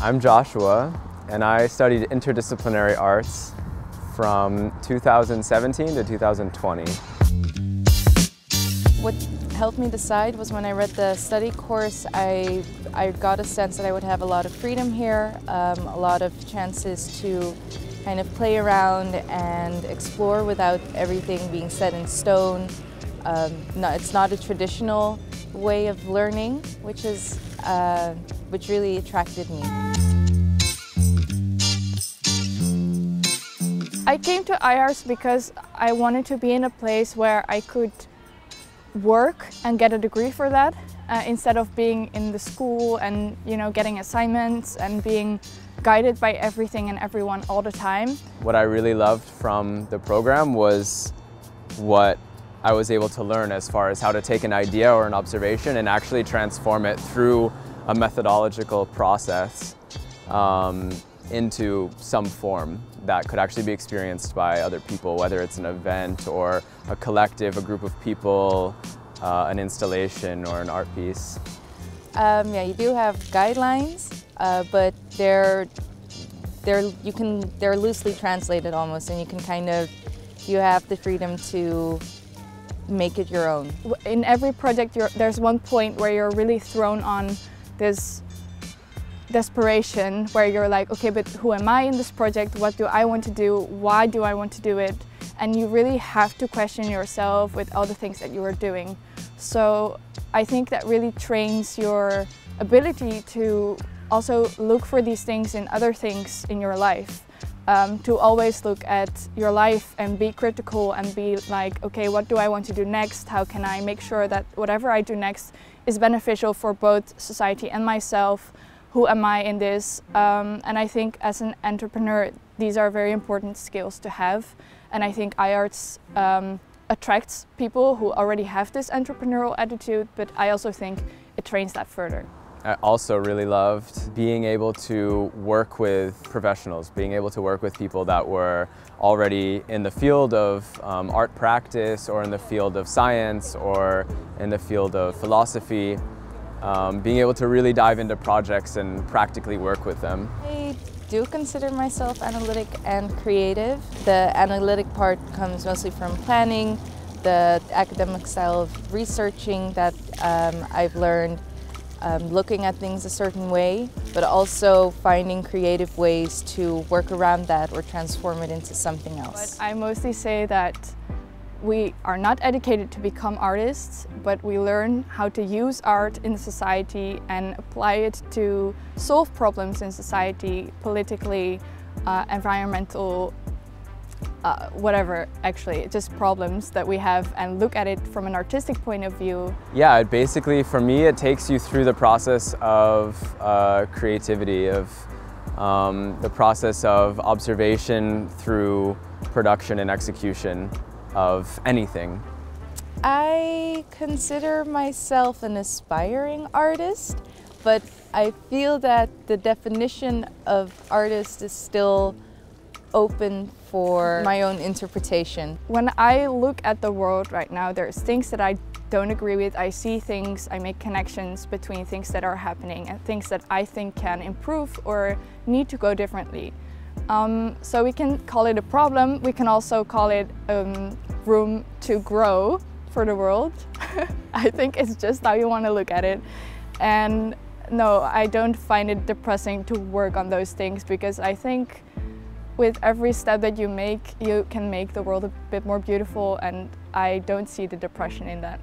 I'm Joshua, and I studied Interdisciplinary Arts from 2017 to 2020. What helped me decide was when I read the study course, I got a sense that I would have a lot of freedom here, a lot of chances to kind of play around and explore without everything being set in stone. It's not a traditional way of learning, which really attracted me. I came to iArts because I wanted to be in a place where I could work and get a degree for that, instead of being in the school and getting assignments and being guided by everything and everyone all the time. What I really loved from the program was what I was able to learn as far as how to take an idea or an observation and actually transform it through a methodological process into some form that could actually be experienced by other people, whether it's an event or a collective, a group of people, an installation or an art piece. Yeah, you do have guidelines, but they're loosely translated almost, and you have the freedom to make it your own. In every project, there's one point where you're really thrown on this desperation, where you're like, okay, but who am I in this project? What do I want to do? Why do I want to do it? And you really have to question yourself with all the things that you are doing. So I think that really trains your ability to also look for these things in other things in your life. To always look at your life and be critical and be like, okay, what do I want to do next? How can I make sure that whatever I do next is beneficial for both society and myself? Who am I in this? And I think as an entrepreneur, these are very important skills to have. And I think iArts attracts people who already have this entrepreneurial attitude, but I also think it trains that further. I also really loved being able to work with professionals, being able to work with people that were already in the field of art practice or in the field of science or in the field of philosophy. Being able to really dive into projects and practically work with them. I do consider myself analytic and creative. The analytic part comes mostly from planning, the academic style of researching that I've learned, looking at things a certain way, but also finding creative ways to work around that or transform it into something else. But I mostly say that we are not educated to become artists, but we learn how to use art in society and apply it to solve problems in society, politically, environmental, whatever, actually, just problems that we have, and look at it from an artistic point of view. Yeah, basically for me it takes you through the process of creativity, of the process of observation through production and execution of anything. I consider myself an aspiring artist, but I feel that the definition of artist is still open for my own interpretation. When I look at the world right now, there's things that I don't agree with. I see things, I make connections between things that are happening and things that I think can improve or need to go differently. So we can call it a problem, we can also call it room to grow for the world. I think it's just how you want to look at it. And no, I don't find it depressing to work on those things, because I think with every step that you can make the world a bit more beautiful, and I don't see the depression in that.